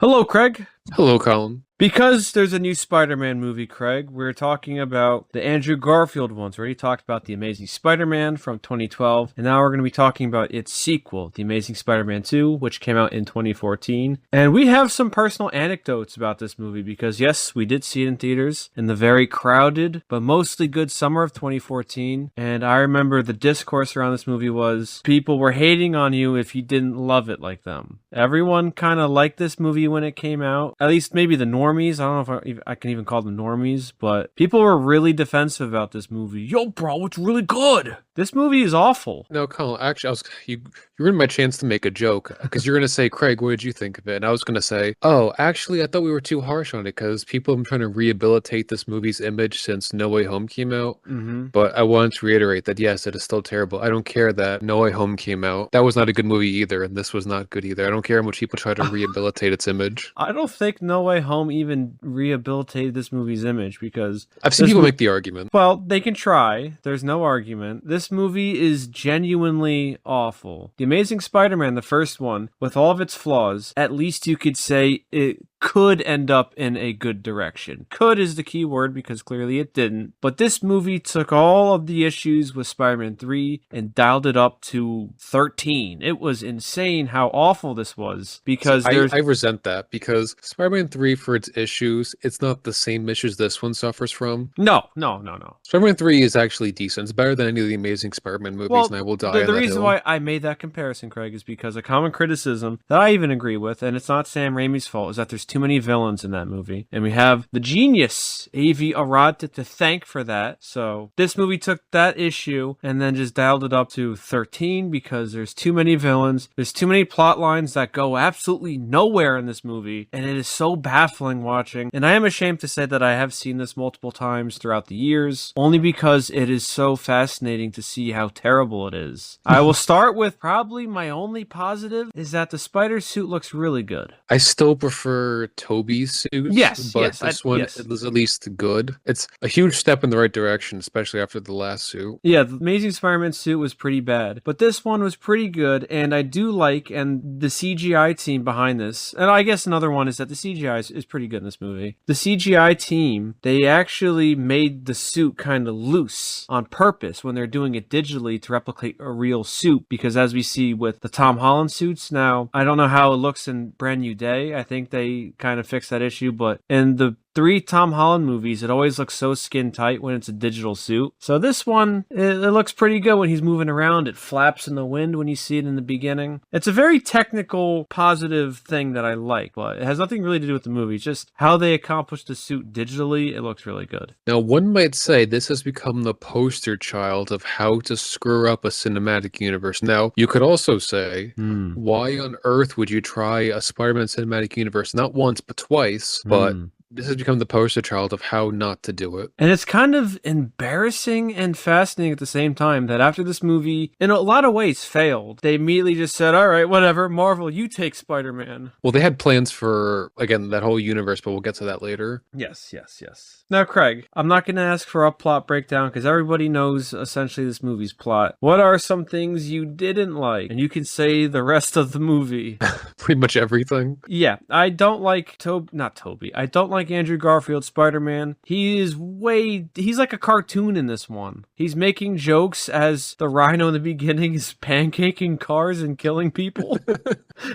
Hello, Craig. Hello, Colin. Because there's a new Spider-Man movie, Craig, we're talking about the Andrew Garfield ones. We already talked about The Amazing Spider-Man from 2012, and now we're going to be talking about its sequel, The Amazing Spider-Man 2, which came out in 2014. And we have some personal anecdotes about this movie because, yes, we did see it in theaters in the very crowded, but mostly good summer of 2014. And I remember the discourse around this movie was people were hating on you if you didn't love it like them. Everyone kind of liked this movie when it came out, at least maybe the normies. I don't know if I can even call them normies, but people were really defensive about this movie. Yo, bro, it's really good. This movie is awful. No, Colin, actually, you ruined my chance to make a joke because you're going to say, Craig, what did you think of it? And I was going to say, oh, actually, I thought we were too harsh on it because people have been trying to rehabilitate this movie's image since No Way Home came out. Mm-hmm. But I wanted to reiterate that, yes, it is still terrible. I don't care that No Way Home came out. That was not a good movie either, and this was not good either. I don't care how much people try to rehabilitate its image. I don't think No Way Home even rehabilitated this movie's image because I've seen people make the argument. Well, they can try. There's no argument. This movie is genuinely awful. The Amazing Spider-Man, the first one, with all of its flaws, at least you could say it could end up in a good direction. Could is the key word because clearly it didn't. But this movie took all of the issues with Spider-Man 3 and dialed it up to 13. It was insane how awful this was because I resent that because Spider-Man 3 for its issues, it's not the same issues this one suffers from. No. Spider-Man 3 is actually decent. It's better than any of the Amazing Spider-Man movies, and I will die on the that reason hill. why I made that comparison, Craig, is because a common criticism that I even agree with, and it's not Sam Raimi's fault, is that there's too many villains in that movie. And we have the genius Avi Arad to thank for that. So this movie took that issue and then just dialed it up to 13 because there's too many villains. There's too many plot lines that go absolutely nowhere in this movie. And it is so baffling watching. And I am ashamed to say that I have seen this multiple times throughout the years, only because it is so fascinating to see how terrible it is. I will start with probably my only positive is that the spider suit looks really good. I still prefer Toby's suit. Yes, but this one is at least good. It's a huge step in the right direction, especially after the last suit. Yeah, the Amazing Spider-Man suit was pretty bad, but this one was pretty good, and I do like, and the CGI team behind this, and I guess another one is that the CGI is pretty good in this movie. The CGI team, they actually made the suit kind of loose on purpose when they're doing it digitally to replicate a real suit, because as we see with the Tom Holland suits, now, I don't know how it looks in Brand New Day. I think they kind of fixed that issue, but in the 3 Tom Holland movies, it always looks so skin tight when it's a digital suit. So this one, it looks pretty good when he's moving around. It flaps in the wind when you see it in the beginning. It's a very technical, positive thing that I like, but it has nothing really to do with the movie. It's just how they accomplished the suit digitally. It looks really good. Now, one might say this has become the poster child of how to screw up a cinematic universe. Now, you could also say, why on earth would you try a Spider-Man cinematic universe not once, but twice, but this has become the poster child of how not to do it. And it's kind of embarrassing and fascinating at the same time that after this movie, in a lot of ways, failed, they immediately just said, all right, whatever, Marvel, you take Spider-Man. Well, they had plans for, again, that whole universe, but we'll get to that later. Yes. Now, Craig, I'm not going to ask for a plot breakdown because everybody knows essentially this movie's plot. What are some things you didn't like? And you can say the rest of the movie. Pretty much everything. Yeah, I don't like I don't like Andrew Garfield Spider-Man. He's like a cartoon in this one. He's making jokes as the Rhino in the beginning is pancaking cars and killing people.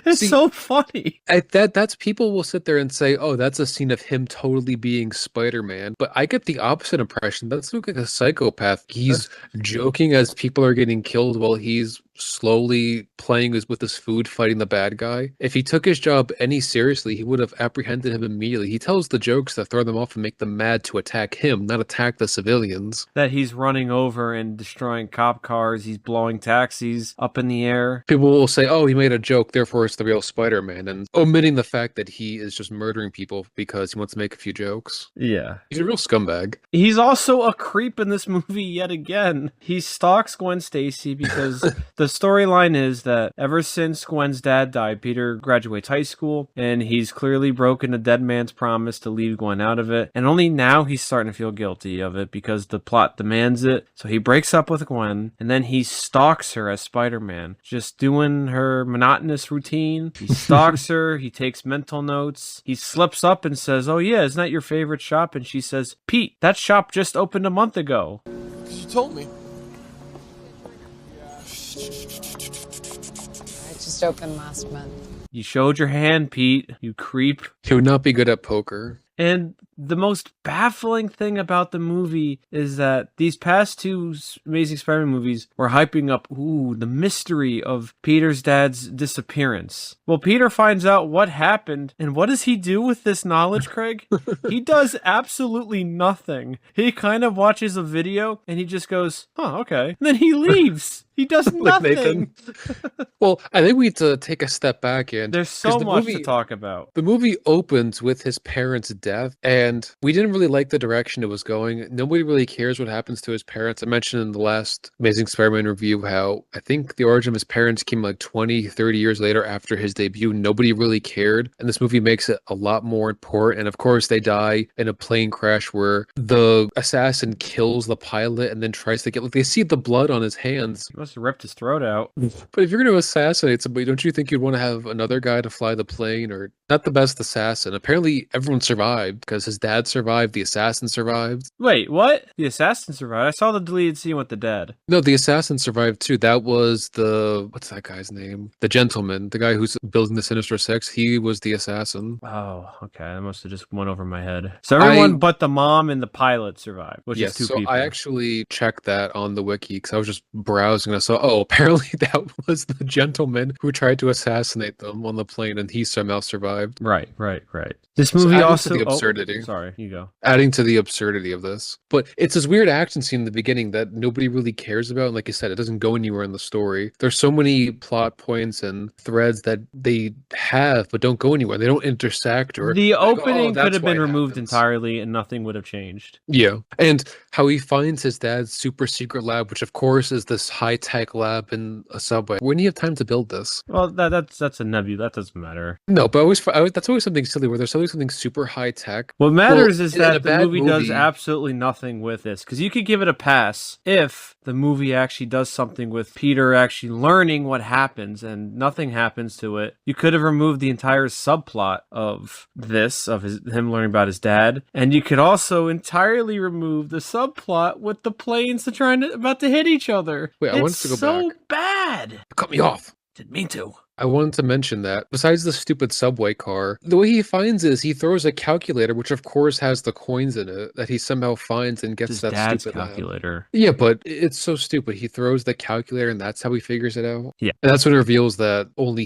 It's so funny. That's people will sit there and say, oh, that's a scene of him totally being Spider-Man. But I get the opposite impression. That's like a psychopath. He's joking as people are getting killed while he's slowly playing with his food, fighting the bad guy. If he took his job any seriously, he would have apprehended him immediately. He tells the jokes that throw them off and make them mad to attack him, not attack the civilians. That he's running over and destroying cop cars, he's blowing taxis up in the air. People will say, oh, he made a joke, therefore it's the real Spider-Man, and omitting the fact that he is just murdering people because he wants to make a few jokes. Yeah. He's a real scumbag. He's also a creep in this movie yet again. He stalks Gwen Stacy because the storyline is that ever since Gwen's dad died, Peter graduates high school, and he's clearly broken a dead man's promise to leave Gwen out of it. And only now he's starting to feel guilty of it because the plot demands it. So he breaks up with Gwen, and then he stalks her as Spider-Man, just doing her monotonous routine. He stalks her, he takes mental notes, he slips up and says, "Oh yeah, isn't that your favorite shop?" And she says, "Pete, that shop just opened a month ago." You told me. It just opened last month. You showed your hand, Pete, you creep. He would not be good at poker. And the most baffling thing about the movie is that these past two Amazing Spider-Man movies were hyping up, the mystery of Peter's dad's disappearance. Well, Peter finds out what happened, and what does he do with this knowledge, Craig? He does absolutely nothing. He kind of watches a video, and he just goes, "Oh, okay." And then he leaves. He does nothing. Well, I think we need to take a step back, and there's so much to talk about. The movie opens with his parents' death, and we didn't really like the direction it was going. Nobody really cares what happens to his parents. I mentioned in the last Amazing Spider-Man review how I think the origin of his parents came like 20, 30 years later after his debut. Nobody really cared, and this movie makes it a lot more important. And of course, they die in a plane crash where the assassin kills the pilot and then tries to they see the blood on his hands. He must have ripped his throat out. But if you're going to assassinate somebody, don't you think you'd want to have another guy to fly the plane? Or not the best assassin. Apparently everyone survived because his dad survived, the assassin survived. Wait, what? The assassin survived? I saw the deleted scene with the dad. No, the assassin survived too. That was what's that guy's name? The gentleman, the guy who's building the Sinister Six. He was the assassin. Oh, okay. That must have just went over my head. So everyone but the mom and the pilot survived, which is two people. I actually checked that on the wiki because I was just browsing and I saw, apparently that was the gentleman who tried to assassinate them on the plane and he somehow survived. Right. This movie also... the absurdity. Sorry, you go. Adding to the absurdity of this. But it's this weird action scene in the beginning that nobody really cares about. And like you said, it doesn't go anywhere in the story. There's so many plot points and threads that they have but don't go anywhere. They don't intersect. Or the opening could have been removed entirely and nothing would have changed. Yeah. And how he finds his dad's super secret lab, which of course is this high-tech lab in a subway. When do you have time to build this? Well, that's a nebula. That doesn't matter. No, but that's always something silly where there's always something super high-tech. What matters is that the movie does absolutely nothing with this. Because you could give it a pass if the movie actually does something with Peter actually learning what happens and nothing happens to it. You could have removed the entire subplot of this, of him learning about his dad. And you could also entirely remove the subplot with the planes about to hit each other. Wait, I wanted to go back. It's so bad. Cut me off. Didn't mean to. I wanted to mention that, besides the stupid subway car, the way he finds is he throws a calculator, which of course has the coins in it, that he somehow finds and gets that dad's stupid calculator. Yeah, but it's so stupid. He throws the calculator and that's how he figures it out. Yeah. And that's when it reveals that only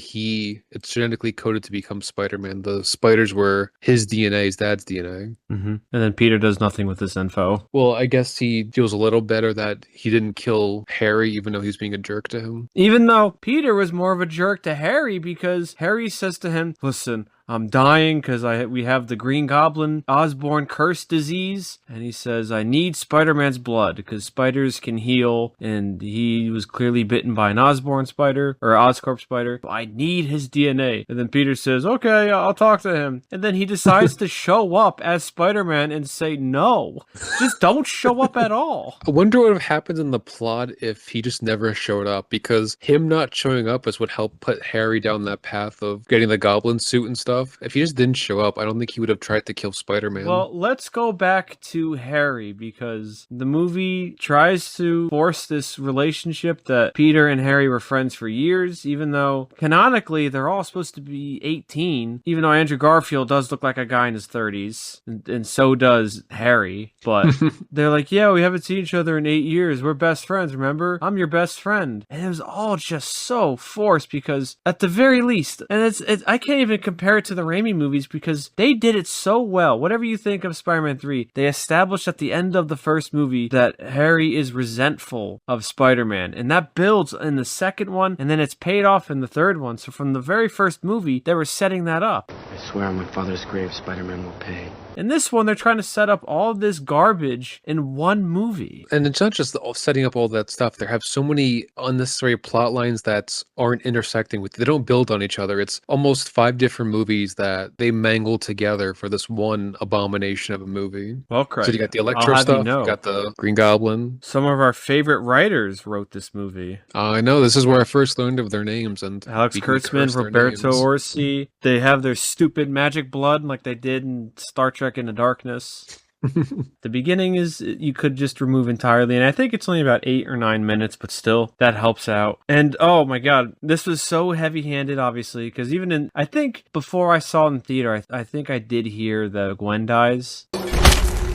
it's genetically coded to become Spider-Man. The spiders were his DNA, his dad's DNA. Mm-hmm. And then Peter does nothing with this info. Well, I guess he feels a little better that he didn't kill Harry, even though he's being a jerk to him. Even though Peter was more of a jerk to Harry because Harry says to him, "Listen, I'm dying because we have the Green Goblin Osborn curse disease." And he says, "I need Spider-Man's blood because spiders can heal." And he was clearly bitten by an Osborn spider or Oscorp spider. "I need his DNA." And then Peter says, "Okay, I'll talk to him." And then he decides to show up as Spider-Man and say, "No, just don't show up at all." I wonder what would have happened in the plot if he just never showed up, because him not showing up is what helped put Harry down that path of getting the goblin suit and stuff. If he just didn't show up, I don't think he would have tried to kill Spider-Man. Well, let's go back to Harry, because the movie tries to force this relationship that Peter and Harry were friends for years, even though canonically they're all supposed to be 18, even though Andrew Garfield does look like a guy in his 30s, and so does Harry. But they're like, "Yeah, we haven't seen each other in 8 years. We're best friends, remember? I'm your best friend." And it was all just so forced, because at the very least, and I can't even compare it to the Raimi movies because they did it so well. Whatever you think of Spider-Man 3, they established at the end of the first movie that Harry is resentful of Spider-Man, and that builds in the second one, and then it's paid off in the third one. So from the very first movie, they were setting that up. I Swear on my father's grave, Spider-Man will pay. In this one, they're trying to set up all this garbage in one movie. And it's not just setting up all that stuff. They have so many unnecessary plot lines that aren't intersecting with. They don't build on each other. It's almost 5 different movies that they mangle together for this one abomination of a movie. Well, Craig, So you got the I'll Electro have stuff, you know, you got the Green Goblin. some of our favorite writers wrote this movie. I know, this is where I first learned of their names. And Alex we can Kurtzman, curse their Roberto names. Orsi. They have their stupid magic blood like they did in Star Trek Into Darkness. The beginning is you could just remove entirely, and I think it's only about 8 or 9 minutes, but still that helps out. And oh my god, this was so heavy-handed, obviously, because even in, I think before I saw it in theater, I think I did hear the Gwen dies.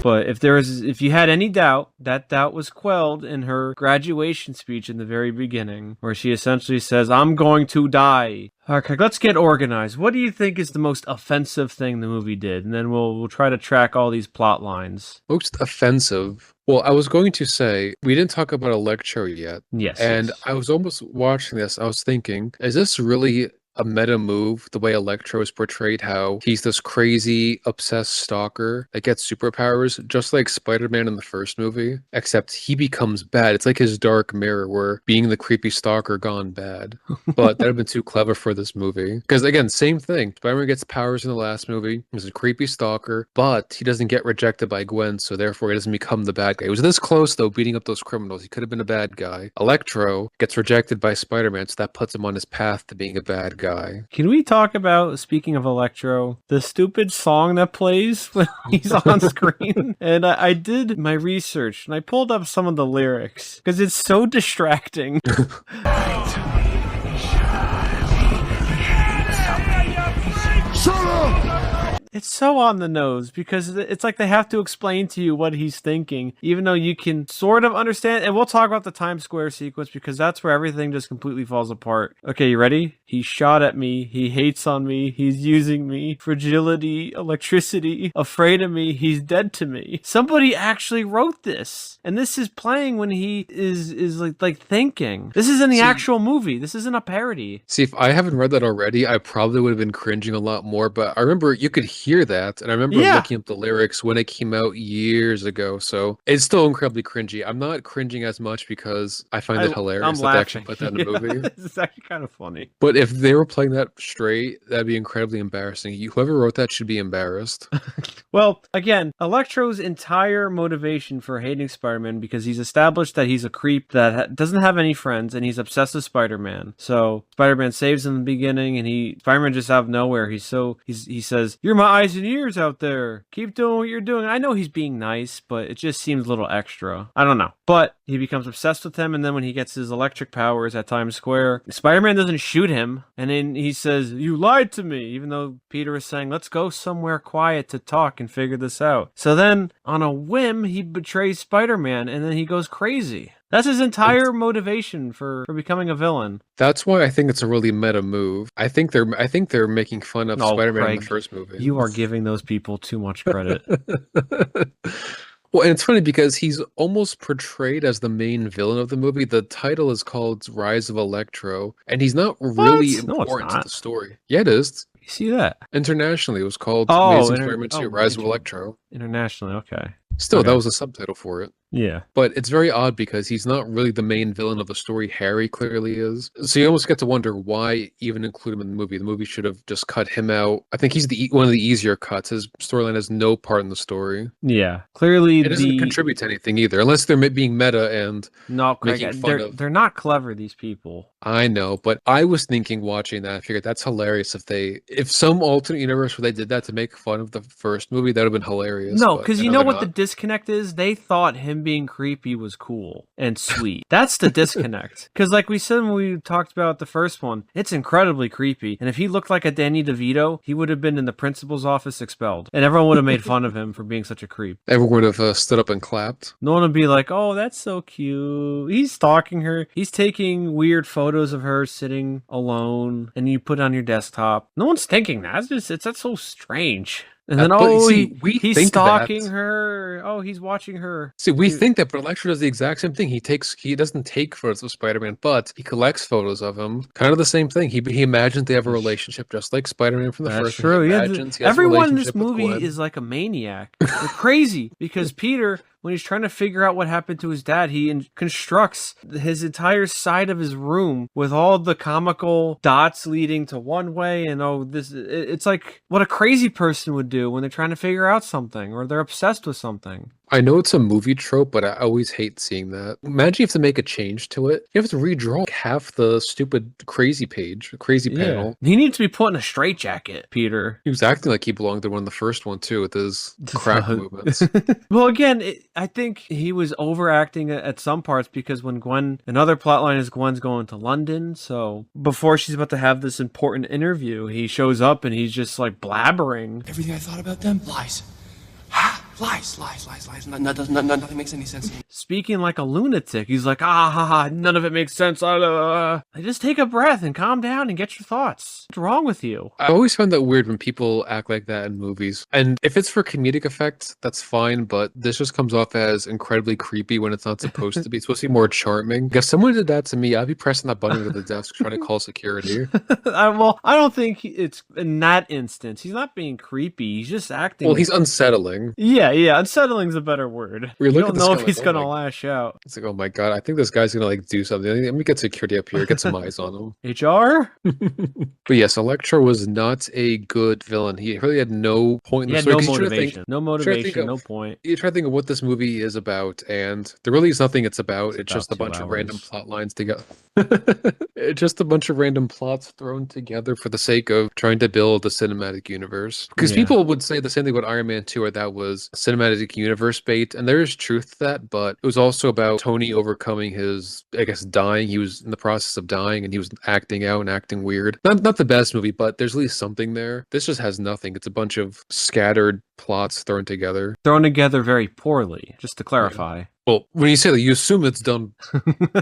But if you had any doubt, that doubt was quelled in her graduation speech in the very beginning, where she essentially says, "I'm going to die." Okay, let's get organized. What do you think is the most offensive thing the movie did? And then we'll try to track all these plot lines. Most offensive. Well, I was going to say, we didn't talk about Electro yet. Yes. And yes. I was almost watching this, I was thinking, is this really a meta move, the way Electro is portrayed, how he's this crazy, obsessed stalker that gets superpowers, just like Spider-Man in the first movie, except he becomes bad. It's like his dark mirror, where being the creepy stalker gone bad. But that would have been too clever for this movie. Because again, same thing. Spider-Man gets powers in the last movie. He's a creepy stalker, but he doesn't get rejected by Gwen, so therefore he doesn't become the bad guy. He was this close, though, beating up those criminals. He could have been a bad guy. Electro gets rejected by Spider-Man, so that puts him on his path to being a bad guy. Can we talk about, speaking of Electro, the stupid song that plays when he's on screen? And I did my research and I pulled up some of the lyrics because it's so distracting. It's so on the nose because it's like they have to explain to you what he's thinking, even though you can sort of understand. And we'll talk about the Times Square sequence because that's where everything just completely falls apart. Okay, you ready? He shot at me. He hates on me. He's using me. Fragility, electricity, afraid of me. He's dead to me. Somebody actually wrote this. And this is playing when he is like thinking. This is in the actual movie. This isn't a parody. See, if I haven't read that already, I probably would have been cringing a lot more. But I remember you could hear that, and I remember looking up the lyrics when it came out years ago. So it's still incredibly cringy. I'm not cringing as much because I find it hilarious that they actually put that in the movie. It's actually kind of funny. But if they were playing that straight, that'd be incredibly embarrassing. Whoever wrote that should be embarrassed. Well, again, Electro's entire motivation for hating Spider-Man because he's established that he's a creep that doesn't have any friends and he's obsessed with Spider-Man. So Spider-Man saves him in the beginning and Spider-Man just out of nowhere, he says, "You're my eyes and ears out there. Keep doing what you're doing." I know he's being nice, but it just seems a little extra. I don't know. But he becomes obsessed with him, and then when he gets his electric powers at Times Square, Spider-Man doesn't shoot him, and then he says, "You lied to me," even though Peter is saying, "Let's go somewhere quiet to talk and figure this out." So then, on a whim, he betrays Spider-Man, and then he goes crazy. That's his entire motivation for becoming a villain. That's why I think it's a really meta move. I think they're making fun of Spider-Man Craig, in the first movie. You are giving those people too much credit. Well, and it's funny because he's almost portrayed as the main villain of the movie. The title is called Rise of Electro, and he's not really important to the story. Yeah, it is. You see that? Internationally, it was called Amazing Spider-Man 2, Rise of Electro. Internationally, okay. Still, that was a subtitle for it. Yeah. But it's very odd because he's not really the main villain of the story. Harry clearly is. So you almost get to wonder why even include him in the movie. The movie should have just cut him out. I think he's one of the easier cuts. His storyline has no part in the story. Yeah. Clearly it doesn't contribute to anything either, unless they're being meta and making fun of. They're not clever, these people. I know, but I was thinking watching that, I figured that's hilarious if some alternate universe where they did that to make fun of the first movie, that would have been hilarious. No, because you know what the disconnect is? They thought him being creepy was cool and sweet. That's the disconnect. Because like we said when we talked about the first one, it's incredibly creepy. And if he looked like a Danny DeVito, he would have been in the principal's office expelled. And everyone would have made fun of him for being such a creep. Everyone would have stood up and clapped. No one would be like, "Oh, that's so cute. He's stalking her. He's taking weird photos of her sitting alone and you put it on your desktop." No one's thinking that. That's so strange. And then, But see, we he's think stalking that. her. Oh, he's watching her. See, we Dude. think that, but Electro does the exact same thing. He doesn't take photos of Spider-Man, but he collects photos of him. Kind of the same thing. He imagines they have a relationship, just like Spider-Man from the That's first one. He true. Yeah, imagines he has a everyone in this relationship with movie Gwen. is like a maniac. They're crazy because Peter, when he's trying to figure out what happened to his dad, he constructs his entire side of his room with all the comical dots leading to one way, and it's like what a crazy person would do when they're trying to figure out something or they're obsessed with something. I know it's a movie trope, but I always hate seeing that. Imagine you have to make a change to it. You have to redraw like half the stupid crazy panel. He needs to be put in a straitjacket, Peter. He was acting like he belonged to one of the first one too, with his crack movements. Well, again, I think he was overacting at some parts because when another plotline is Gwen's going to London, so before she's about to have this important interview, he shows up and he's just like blabbering. Everything I thought about them, lies. Ha! Lies. Nothing makes any sense. Speaking like a lunatic, he's like, none of it makes sense. Just take a breath and calm down and get your thoughts. What's wrong with you? I always find that weird when people act like that in movies. And if it's for comedic effect, that's fine, but this just comes off as incredibly creepy when it's not supposed to be. It's supposed to be more charming. If someone did that to me, I'd be pressing that button under the desk trying to call security. Well, I don't think it's in that instance. He's not being creepy. He's just acting. Well, he's unsettling. Yeah. Unsettling's a better word. You don't know if he's gonna lash out. It's like, oh my god, I think this guy's gonna like do something. Let me get security up here, get some eyes on him. HR? But yes, Electro was not a good villain. He really had no point in the story. No motivation, no point. You try to think of what this movie is about, and there really is nothing it's about. It's just a bunch of random plot lines together. It's just a bunch of random plots thrown together for the sake of trying to build a cinematic universe. Because people would say the same thing about Iron Man 2, or that was cinematic universe bait, and there is truth to that, but it was also about Tony overcoming his, I guess, dying. He was in the process of dying, and he was acting out and acting weird. Not the best movie, but there's at least something there. This just has nothing. It's a bunch of scattered plots thrown together. Thrown together very poorly, just to clarify. Well, when you say that, you assume it's done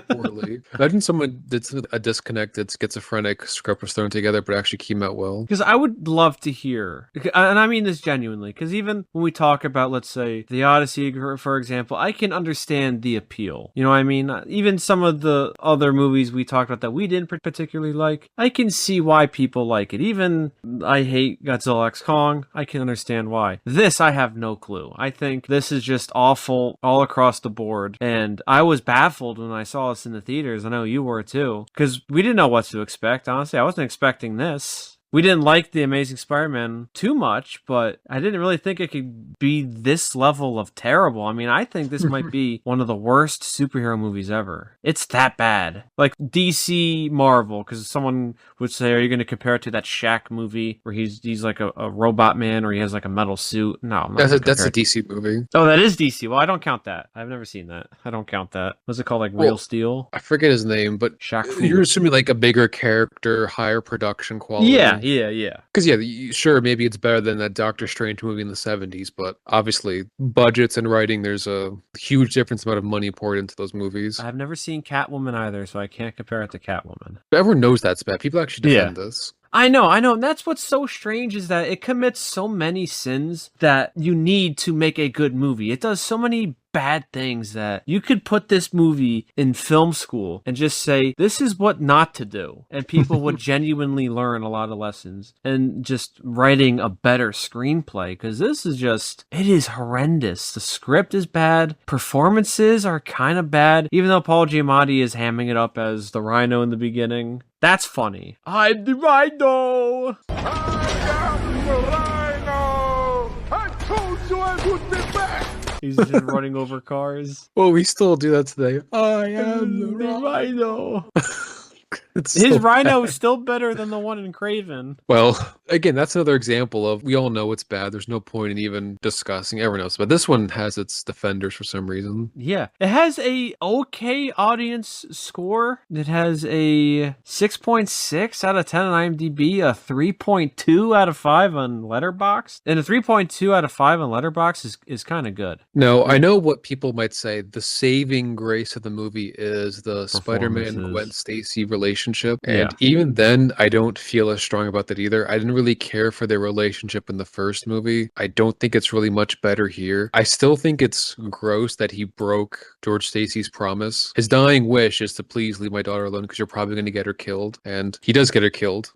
poorly. Imagine someone did a disconnected schizophrenic script was thrown together, but actually came out well. Because I would love to hear, and I mean this genuinely, because even when we talk about, let's say, The Odyssey, for example, I can understand the appeal. You know what I mean? Even some of the other movies we talked about that we didn't particularly like, I can see why people like it. Even I hate Godzilla x Kong, I can understand why. This, I have no clue. I think this is just awful all across the board, and I was baffled when I saw this in the theaters. I know you were too, because we didn't know what to expect. Honestly, I wasn't expecting this. We didn't like The Amazing Spider-Man too much, but I didn't really think it could be this level of terrible. I mean, I think this might be one of the worst superhero movies ever. It's that bad. Like DC Marvel, because someone would say, are you going to compare it to that Shaq movie where he's like a robot man or he has like a metal suit? No, I'm not that's a DC movie. Oh, that is DC. Well, I don't count that. I've never seen that. I don't count that. What's it called? Like Real Steel? I forget his name, but Shaq you're assuming like a bigger character, higher production quality. Yeah. Because sure, maybe it's better than that Doctor Strange movie in the 70s, but obviously budgets and writing, there's a huge difference amount of money poured into those movies. I've never seen Catwoman either, so I can't compare it to Catwoman. But everyone knows that's bad. People actually defend this. I know. And that's what's so strange is that it commits so many sins that you need to make a good movie. It does so many bad things that you could put this movie in film school and just say, this is what not to do. And people would genuinely learn a lot of lessons and just writing a better screenplay. Because this is it is horrendous. The script is bad. Performances are kind of bad. Even though Paul Giamatti is hamming it up as the Rhino in the beginning. That's funny. I'm the Rhino! I am the Rhino! I told you I would be back! He's just running over cars. Well, we still do that today. I am the Rhino. His Rhino is still better than the one in Craven. Well, again, that's another example of we all know it's bad. There's no point in even discussing. Everyone knows, but this one has its defenders for some reason. Yeah, it has a okay audience score. It has a 6.6 out of 10 on IMDb, a 3.2 out of 5 on Letterboxd, and a 3.2 out of 5 on Letterboxd is kind of good. No, I know what people might say. The saving grace of the movie is the Spider-Man Gwen Stacy relationship relationship. And Yeah. even then, I don't feel as strong about that either. I didn't really care for their relationship in the first movie. I don't think it's really much better here. I still think it's gross that he broke George Stacy's promise. His dying wish is to please leave my daughter alone because you're probably going to get her killed. And he does get her killed.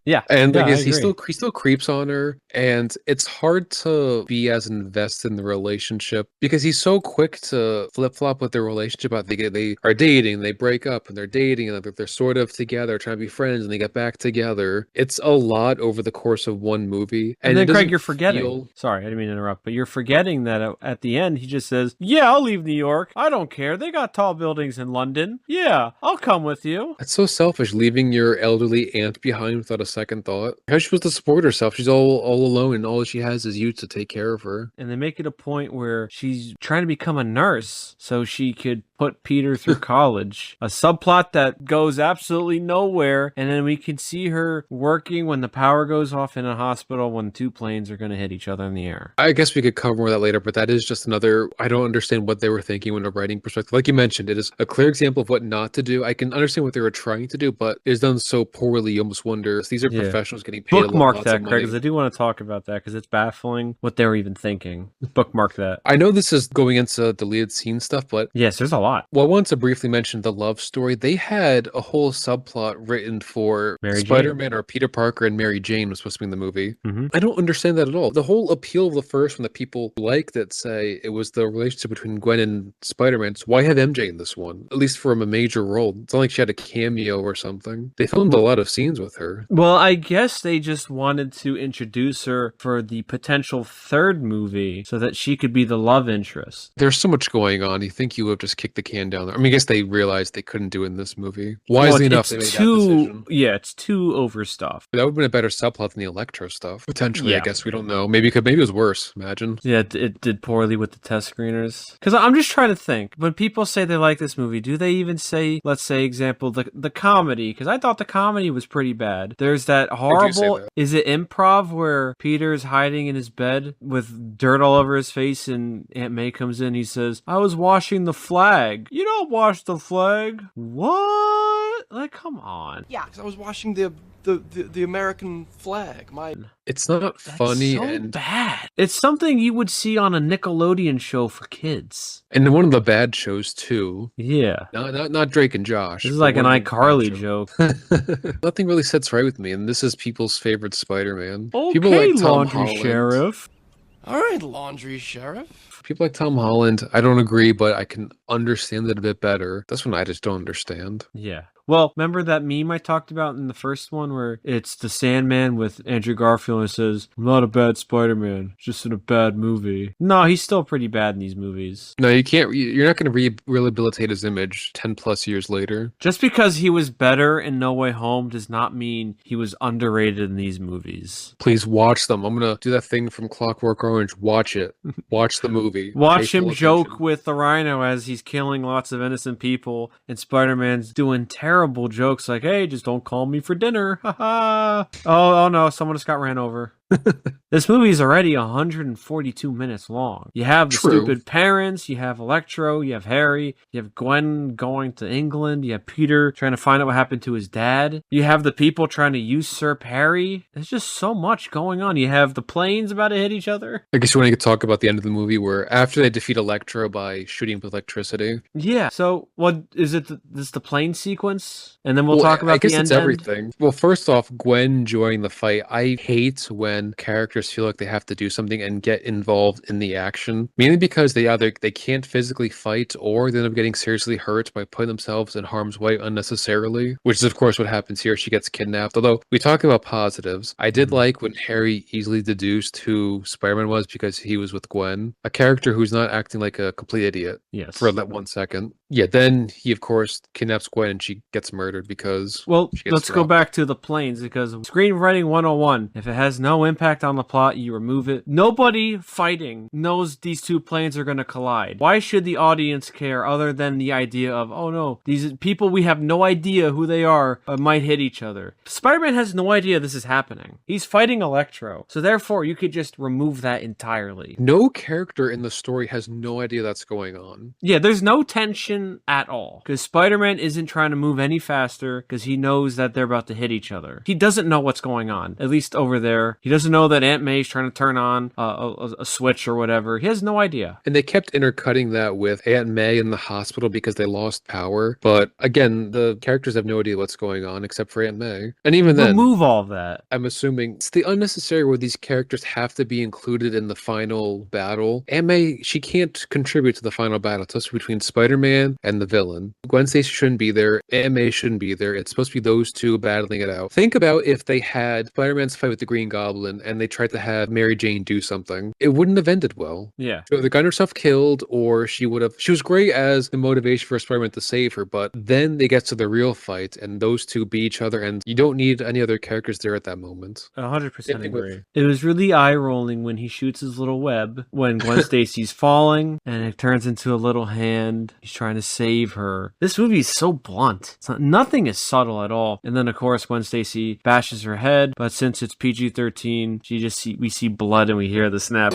Yeah. And Yeah, I I guess he agree. still creeps on her, and it's hard to be as invested in the relationship because he's so quick to flip flop with their relationship. They are dating, they break up, and they're dating, and they're sort of together, trying to be friends, and they get back together. It's a lot over the course of one movie, And and it then, Craig, doesn't you're forgetting. feel. Sorry, I didn't mean to interrupt, but you're forgetting that at the end, he just says, "Yeah, I'll leave New York. I don't care. They got tall buildings in London. Yeah, I'll come with you." It's so selfish, leaving your elderly aunt behind without a second thought. How's she supposed to support herself? She's all alone, and all she has is you to take care of her. And they make it a point where she's trying to become a nurse so she could put Peter through college. A subplot that goes absolutely nowhere. And then we can see her working when the power goes off in a hospital when two planes are going to hit each other in the air. I guess we could cover more of that later, but that is just another. I don't understand what they were thinking when a writing perspective. Like you mentioned, it is a clear example of what not to do. I can understand what they were trying to do, but it's done so poorly. You almost wonder if these are Yeah. professionals getting paid Bookmark lots that, of Craig, money. because I do want to talk about that because it's baffling what they were even thinking. Bookmark that. I know this is going into deleted scene stuff, but Yes, there's a lot. well, I want to briefly mention the love story. They had a whole subplot written for Mary Jane. Spider-Man, or Peter Parker and Mary Jane was supposed to be in the movie. Mhm. I don't understand that at all. The whole appeal of the first one that people liked that say it was the relationship between Gwen and Spider-Man. So why have MJ in this one? At least from a major role. It's not like she had a cameo or something. They filmed a lot of scenes with her. Well, I guess they just wanted to introduce her for the potential third movie so that she could be the love interest. There's so much going on. You think you would have just kicked the can down there. I mean, I guess they realized they couldn't do it in this movie. Well, Wisely enough, they made that decision. Yeah, it's too overstuffed. That would have been a better subplot than the Electro stuff. Potentially, Yeah. I guess. We don't know. Maybe it was worse. Imagine. Yeah, it did poorly with the test screeners. Because I'm just trying to think. When people say they like this movie, do they even say, let's say, example, the comedy? Because I thought the comedy was pretty bad. There's that horrible, that. is it improv where Peter's hiding in his bed with dirt all over his face and Aunt May comes in, he says, "I was washing the flag." You don't wash the flag. What? Like, come on. Yeah. Because I was washing the American flag. It's not That's funny, so and bad. It's something you would see on a Nickelodeon show for kids. one of the bad shows too. Yeah. Not Drake and Josh. This is but like an one of the bad iCarly shows. joke. Nothing really sits right with me, and this is people's favorite Spider-Man. Okay, People like Tom laundry Holland. sheriff. All right, laundry sheriff. People like Tom Holland. I don't agree, but I can understand it a bit better. That's one I just don't understand. Yeah. Well, remember that meme I talked about in the first one where it's the Sandman with Andrew Garfield and it says, "I'm not a bad Spider-Man, just in a bad movie." No, he's still pretty bad in these movies. No, you can't. You're not going to rehabilitate his image 10 plus years later. Just because he was better in No Way Home does not mean he was underrated in these movies. Please watch them. I'm going to do that thing from Clockwork Orange. Watch it. Watch the movie. Watch Pay him full joke attention. with the Rhino as he's killing lots of innocent people, and Spider-Man's doing terrible jokes like, "Hey, just don't call me for dinner." Ha ha. Oh no, someone just got ran over. This movie is already 142 minutes long. You have the True. stupid parents, you have Electro, you have Harry, you have Gwen going to England, you have Peter trying to find out what happened to his dad, you have the people trying to usurp Harry. There's just so much going on. You have the planes about to hit each other. I guess you want to talk about the end of the movie where after they defeat Electro by shooting with electricity. Yeah. So what is it? This the plane sequence, and then we'll talk about I guess the it's end. everything. Well, first off, Gwen joining the fight. I hate when characters feel like they have to do something and get involved in the action, mainly because they can't physically fight or they end up getting seriously hurt by putting themselves in harm's way unnecessarily, which is of course what happens here. She gets kidnapped. Although we talk about positives, I did like when Harry easily deduced who Spider-Man was because he was with Gwen, a character who's not acting like a complete idiot Yes. for that 1 second. Yeah, then he of course kidnaps Gwen and she gets murdered because Well, she gets let's go dropped. back to the planes because screenwriting 101. If it has no no impact on the plot, you remove it. Nobody fighting knows these two planes are going to collide. Why should the audience care other than the idea of, oh no, these people we have no idea who they are might hit each other? Spider-Man has no idea this is happening. He's fighting Electro. So therefore, you could just remove that entirely. No character in the story has no idea that's going on. Yeah, there's no tension at all. Because Spider-Man isn't trying to move any faster because he knows that they're about to hit each other. He doesn't know what's going on, at least over there. He doesn't know that Aunt May's trying to turn on a switch or whatever. He has no idea. And they kept intercutting that with Aunt May in the hospital because they lost power. But again, the characters have no idea what's going on except for Aunt May. And even then, remove all of that. I'm assuming it's the unnecessary where these characters have to be included in the final battle. Aunt May, she can't contribute to the final battle. It's supposed to be between Spider-Man and the villain. Gwen Stacy shouldn't be there. Aunt May shouldn't be there. It's supposed to be those two battling it out. Think about if they had Spider-Man's fight with the Green Goblin and they tried to have Mary Jane do something. It wouldn't have ended well. Yeah. She would have gotten herself killed, or she was great as the motivation for Spider-Man to save her, but then they get to the real fight and those two beat each other and you don't need any other characters there at that moment. 100% agree. It was really eye-rolling when he shoots his little web when Gwen Stacy's falling and it turns into a little hand. He's trying to save her. This movie is so blunt. Nothing is subtle at all. And then of course Gwen Stacy bashes her head, but since it's PG-13, we see blood and we hear the snap.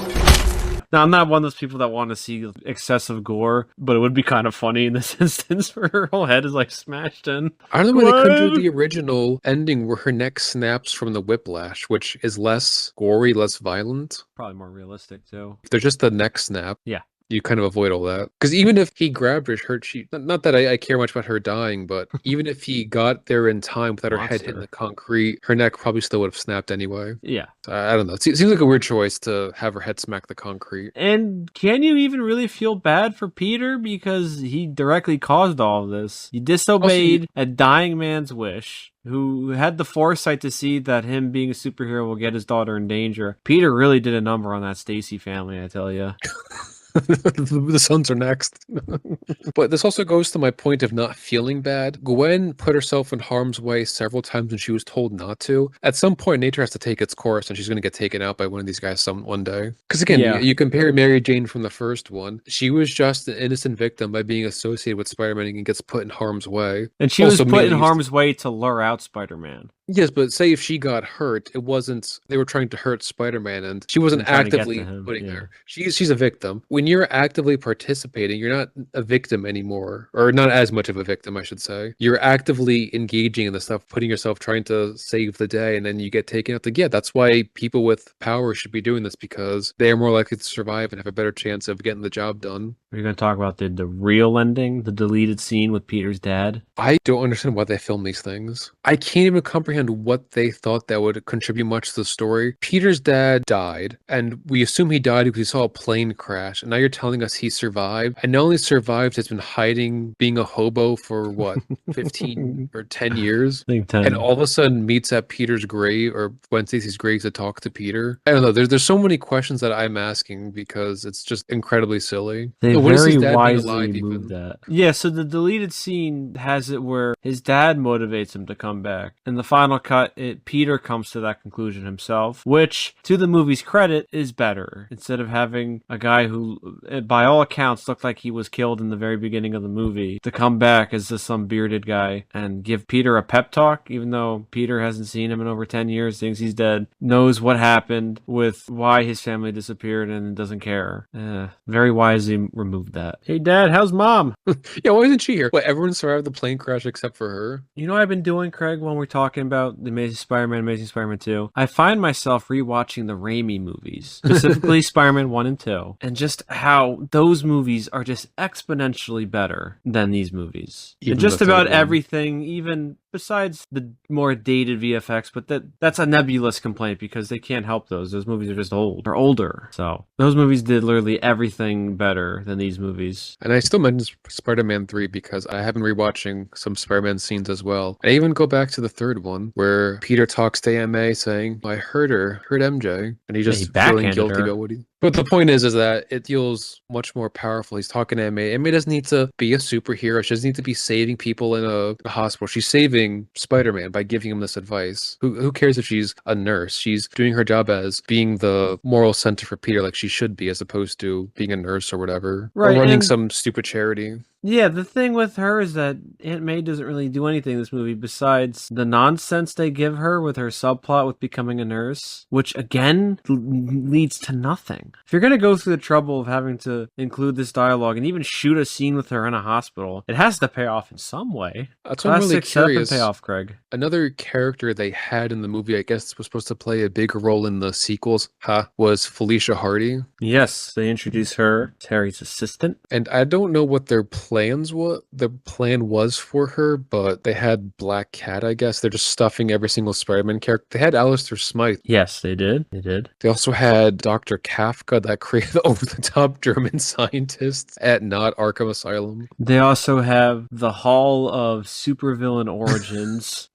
Now, I'm not one of those people that want to see excessive gore, but it would be kind of funny in this instance where her whole head is like smashed in. I don't know why they couldn't do the original ending where her neck snaps from the whiplash, which is less gory, less violent. Probably more realistic, too. If they're just the neck snap. Yeah. You kind of avoid all that. Because even if he grabbed her, not that I care much about her dying, but even if he got there in time without her head hitting the concrete, her neck probably still would have snapped anyway. Yeah. So, I don't know. It seems like a weird choice to have her head smack the concrete. And can you even really feel bad for Peter? Because he directly caused all of this. He disobeyed a dying man's wish, who had the foresight to see that him being a superhero will get his daughter in danger. Peter really did a number on that Stacy family, I tell you. The sons are next. But this also goes to my point of not feeling bad. Gwen put herself in harm's way several times when she was told not to. At some point, nature has to take its course and she's going to get taken out by one of these guys one day. Because again, you compare Mary Jane from the first one. She was just an innocent victim by being associated with Spider-Man and gets put in harm's way. And she was put in harm's way to lure out Spider-Man. Yes, but say if she got hurt, it wasn't, they were trying to hurt Spider-Man and she wasn't actively putting her. She's a victim. When you're actively participating, you're not a victim anymore, or not as much of a victim, I should say. You're actively engaging in the stuff, putting yourself, trying to save the day, and then you get taken out. Yeah, that's why people with power should be doing this, because they are more likely to survive and have a better chance of getting the job done. Are you going to talk about the real ending, the deleted scene with Peter's dad? I don't understand why they film these things. I can't even comprehend what they thought that would contribute much to the story. Peter's dad died, and we assume he died because he saw a plane crash, and now you're telling us he survived. And not only survived, has been hiding, being a hobo for what, 15 or 10 years? I think 10. And all of a sudden meets at Peter's grave, or Gwen Stacy's grave, to talk to Peter. I don't know. There's so many questions that I'm asking because it's just incredibly silly. They very wisely moved that. Yeah, so the deleted scene has it where his dad motivates him to come back. In the final cut, Peter comes to that conclusion himself, which, to the movie's credit, is better. Instead of having a guy who, by all accounts, looked like he was killed in the very beginning of the movie, to come back as just some bearded guy and give Peter a pep talk, even though Peter hasn't seen him in over 10 years, thinks he's dead, knows what happened with why his family disappeared and doesn't care. Very wisely removed that. Hey, Dad, how's Mom? Yeah, why isn't she here? What, everyone survived the plane crash except for her? You know what I've been doing, Craig, when we're talking about The Amazing Spider-Man 2? I find myself rewatching the Raimi movies, specifically Spider-Man 1 and 2, and just how those movies are just exponentially better than these movies. And just about everything, even besides the more dated VFX, but that's a nebulous complaint because they can't help those. Those movies are just old or older. So those movies did literally everything better than these movies. And I still mention Spider-Man 3 because I have been rewatching some Spider-Man scenes as well. I even go back to the third one where Peter talks to Aunt May saying, I hurt MJ. And he's just feeling guilty about what he... But the point is that it feels much more powerful. He's talking to MA. MA doesn't need to be a superhero. She doesn't need to be saving people in a hospital. She's saving Spider-Man by giving him this advice. Who cares if she's a nurse? She's doing her job as being the moral center for Peter like she should be, as opposed to being a nurse or whatever. Right, Or running and- some stupid charity. Yeah, the thing with her is that Aunt May doesn't really do anything in this movie besides the nonsense they give her with her subplot with becoming a nurse, which again leads to nothing. If you're going to go through the trouble of having to include this dialogue and even shoot a scene with her in a hospital, it has to pay off in some way. That's what I'm really Classic setup and curious. payoff, Craig. Another character they had in the movie, I guess was supposed to play a bigger role in the sequels, was Felicia Hardy. Yes, they introduce her as Harry's assistant. And I don't know what their plan was for her, but they had Black Cat, I guess. They're just stuffing every single Spider-Man character. They had Alistair Smythe. Yes, they did. They did. They also had Dr. Kafka, that created over-the-top German scientist at not Arkham Asylum. They also have the Hall of Supervillain Origins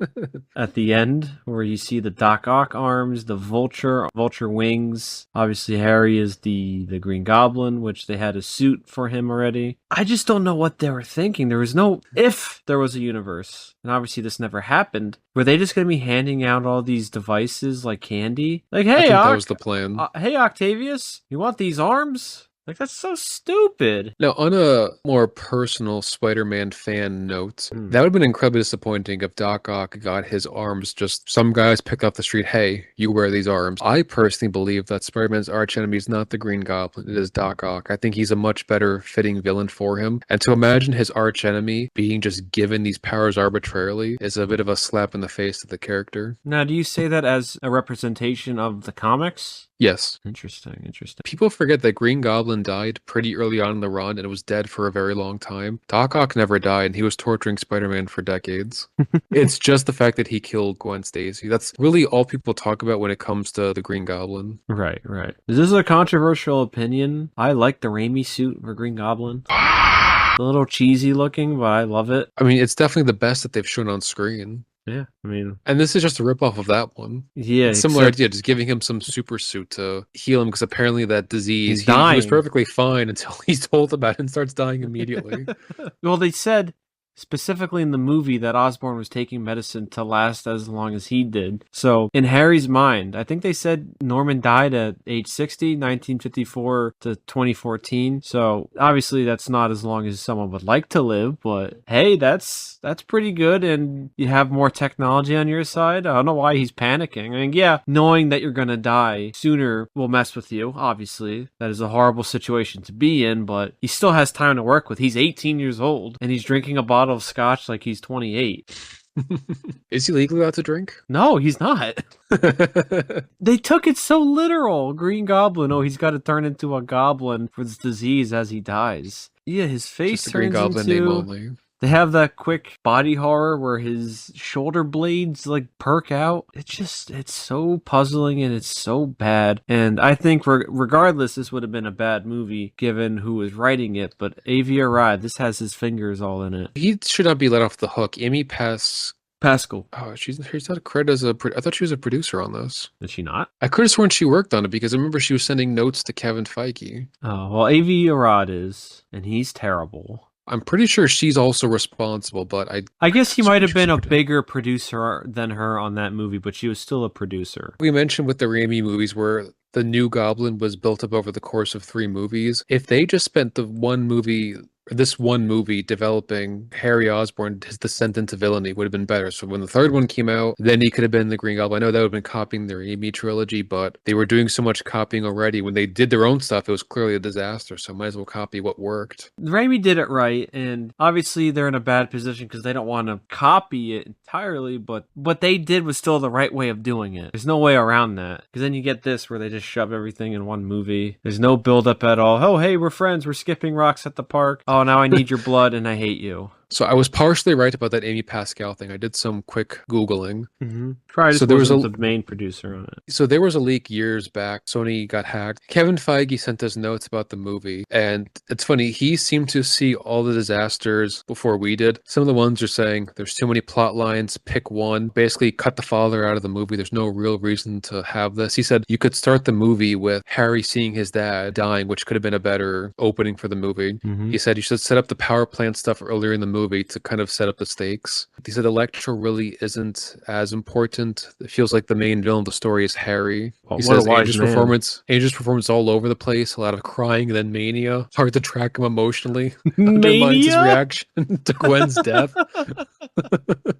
at the end, where you see the Doc Ock arms, the Vulture wings. Obviously, Harry is the Green Goblin, which they had a suit for him already. I just don't know what they were thinking. There was no, if there was a universe, and obviously this never happened, were they just going to be handing out all these devices like candy? Like, I hey, think that was the plan. hey, Octavius, you want these arms? Like, that's so stupid. Now, on a more personal Spider-Man fan note, that would have been incredibly disappointing if Doc Ock got his arms just some guys picked off the street, hey, you wear these arms. I personally believe that Spider-Man's archenemy is not the Green Goblin, it is Doc Ock. I think he's a much better fitting villain for him. And to imagine his archenemy being just given these powers arbitrarily is a bit of a slap in the face to the character. Now, do you say that as a representation of the comics? Yes. Interesting. People forget that Green Goblin died pretty early on in the run and was dead for a very long time. Doc Ock never died and he was torturing Spider-Man for decades. It's just the fact that he killed Gwen Stacy. That's really all people talk about when it comes to the Green Goblin. Right. This is a controversial opinion. I like the Raimi suit for Green Goblin. A little cheesy looking, but I love it. I mean, it's definitely the best that they've shown on screen. Yeah, I mean... And this is just a ripoff of that one. Yeah, it's similar idea, just giving him some super suit to heal him, because apparently that disease, He's dying. He was perfectly fine until he's told about it and starts dying immediately. Well, they said specifically in the movie that Osborn was taking medicine to last as long as he did. So in Harry's mind, I think they said Norman died at age 60, 1954 to 2014. So obviously that's not as long as someone would like to live, but hey, that's pretty good. And you have more technology on your side. I don't know why he's panicking. I mean, yeah, knowing that you're going to die sooner will mess with you. Obviously that is a horrible situation to be in, but he still has time to work with. He's 18 years old and he's drinking a bottle of scotch like he's 28. Is he legally allowed to drink? No, he's not. They took it so literal. Green Goblin, oh, he's got to turn into a goblin for this disease as he dies. Yeah, his face Just a Green turns Goblin name into... only. They have that quick body horror where his shoulder blades like perk out. It's so puzzling and it's so bad. And I think regardless, this would have been a bad movie given who was writing it. But Avi Arad, this has his fingers all in it. He should not be let off the hook. Amy Pascal. Oh, she's not a credit as a... I thought she was a producer on this. Is she not? I could have sworn she worked on it because I remember she was sending notes to Kevin Feige. Oh, well, Avi Arad is, and he's terrible. I'm pretty sure she's also responsible, but I guess he might have been a producer. bigger producer than her on that movie, but she was still a producer. We mentioned with the Raimi movies where the new Goblin was built up over the course of 3 movies. If they just spent this one movie developing Harry Osborn, his descent into villainy, would have been better. So when the 3rd one came out, then he could have been the Green Goblin. I know that would have been copying the Raimi trilogy, but they were doing so much copying already. When they did their own stuff, it was clearly a disaster, so might as well copy what worked. Raimi did it right, and obviously they're in a bad position because they don't want to copy it entirely, but what they did was still the right way of doing it. There's no way around that, because then you get this where they just shove everything in one movie. There's no build up at all. Oh, hey, we're friends. We're skipping rocks at the park. Oh, now I need your blood and I hate you. So I was partially right about that Amy Pascal thing. I did some quick Googling. Probably So just there was wasn't the main producer on it. So there was a leak years back. Sony got hacked. Kevin Feige sent us notes about the movie. And it's funny, he seemed to see all the disasters before we did. Some of the ones are saying there's too many plot lines, pick one, basically cut the father out of the movie. There's no real reason to have this. He said you could start the movie with Harry seeing his dad dying, which could have been a better opening for the movie. He said you should set up the power plant stuff earlier in the movie to kind of set up the stakes. He said Electro really isn't as important. It feels like the main villain of the story is Harry. Well, He what a says wise man. Andrew's performance all over the place, a lot of crying and then mania. Hard to track him emotionally. Undermines his Mania? reaction to Gwen's death.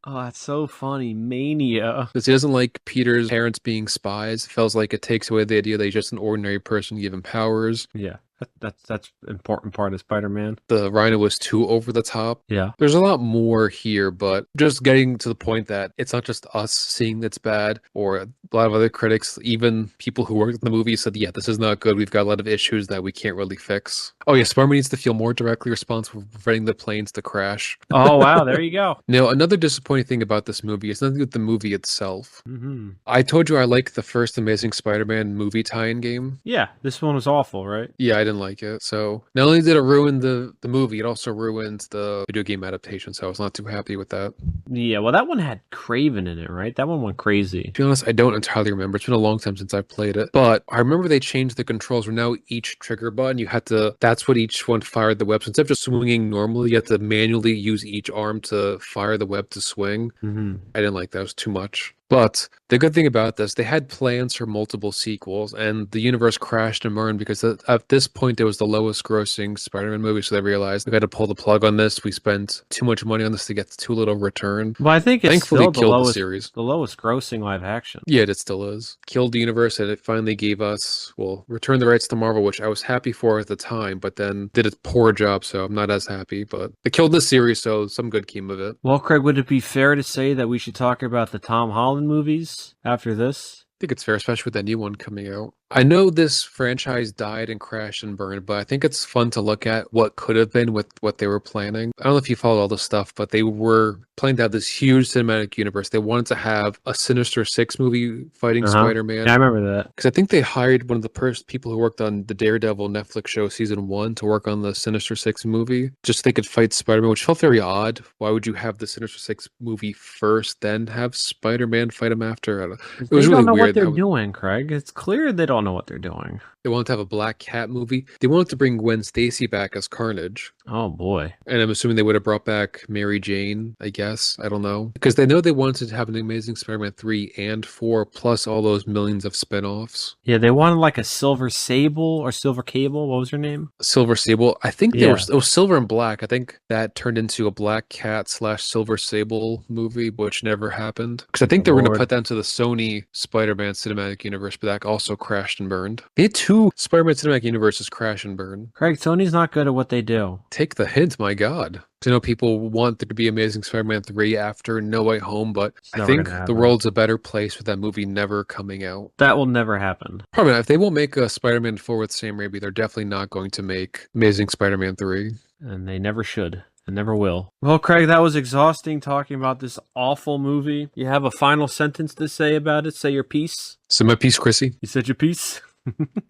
Oh, that's so funny. Mania. Because he doesn't like Peter's parents being spies. It feels like it takes away the idea that he's just an ordinary person given powers. Yeah. That's important part of Spider-Man. The Rhino was too over the top. Yeah. There's a lot more here, but just getting to the point that it's not just us seeing it's bad, or a lot of other critics, even people who worked in the movie said, yeah, this is not good. We've got a lot of issues that we can't really fix. Oh yeah, Spider-Man needs to feel more directly responsible for preventing the planes to crash. Oh, wow. There you go. Now, another disappointing thing about this movie is nothing with the movie itself. Mm-hmm. I told you I liked the first Amazing Spider-Man movie tie-in game. Yeah, this one was awful, right? Yeah, I didn't like it. So not only did it ruin the movie, it also ruined the video game adaptation. So I was not too happy with that. Yeah, well, that one had Craven in it, right? That one went crazy. To be honest, I don't entirely remember. It's been a long time since I've played it. But I remember they changed the controls where now each trigger button, you had to, that's what each one fired the web. So instead of just swinging normally, you had to manually use each arm to fire the web to swing. Mm-hmm. I didn't like that. It was too much. But the good thing about this, they had plans for multiple sequels, and the universe crashed and burned because at this point it was the lowest grossing Spider-Man movie, so they realized we got to pull the plug on this. We spent too much money on this to get too little return. Well, I think it's Thankfully still killed the series. the lowest grossing live action. Yeah, it still is. Killed the universe, and it finally gave us, well, returned the rights to Marvel, which I was happy for at the time, but then did a poor job, so I'm not as happy. But it killed the series, so some good came of it. Well, Craig, would it be fair to say that we should talk about the Tom Holland movies after this? I think it's fair, especially with that new one coming out. I know this franchise died and crashed and burned, but I think it's fun to look at what could have been with what they were planning. I don't know if you followed all this stuff, but they were planning to have this huge cinematic universe. They wanted to have a Sinister Six movie fighting Spider-Man. Yeah, I remember that. Because I think they hired one of the first people who worked on the Daredevil Netflix show season 1 to work on the Sinister Six movie, just so they could fight Spider-Man, which felt very odd. Why would you have the Sinister Six movie first, then have Spider-Man fight him after? I don't know. It was they really don't know weird. what they're doing, Craig. It's clear they don't know what they're doing. They wanted to have a Black Cat movie. They wanted to bring Gwen Stacy back as Carnage. Oh, boy. And I'm assuming they would have brought back Mary Jane, I guess. I don't know. Because they know they wanted to have an Amazing Spider-Man 3 and 4, plus all those millions of spin-offs. Yeah, they wanted like a Silver Sable or Silver Cable. What was her name? Silver Sable. I think Yeah. it was Silver and Black. I think that turned into a Black Cat / Silver Sable movie, which never happened. Because I think they were going to put that into the Sony Spider-Man Cinematic Universe, but that also crashed and burned. They had 2 Spider-Man Cinematic Universes crash and burn. Craig, Sony's not good at what they do. Take the hint, my God. I know people want there to be Amazing Spider-Man 3 after No Way Home, but I never think gonna the happen. world's a better place with that movie never coming out. That will never happen. Probably not. If they won't make a Spider-Man 4 with Sam Raimi, they're definitely not going to make Amazing Spider-Man 3. And they never should. And never will. Well, Craig, that was exhausting talking about this awful movie. You have a final sentence to say about it? Say your piece? So my piece, Chrissy. You said your piece?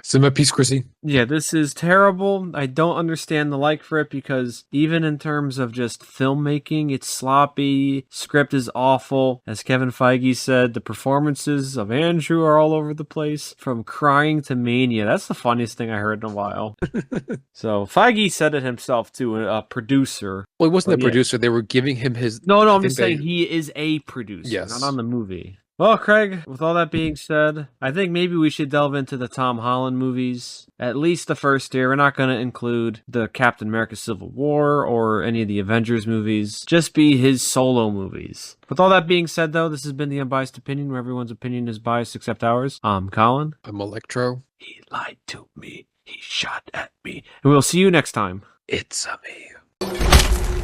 So my piece, Chrissy. Yeah, this is terrible. I don't understand the like for it because even in terms of just filmmaking, it's sloppy. Script is awful. As Kevin Feige said, the performances of Andrew are all over the place. From crying to mania. That's the funniest thing I heard in a while. So Feige said it himself too, a producer. Well, he wasn't But a producer. They were giving him his... No, I I'm think just saying he is a producer, Yes. not on the movie. Well, Craig, with all that being said, I think maybe we should delve into the Tom Holland movies. At least the first year. We're not going to include the Captain America Civil War or any of the Avengers movies. Just be his solo movies. With all that being said, though, this has been the Unbiased Opinion, where everyone's opinion is biased except ours. I'm Colin. I'm Electro. He lied to me. He shot at me. And we'll see you next time. It's a me.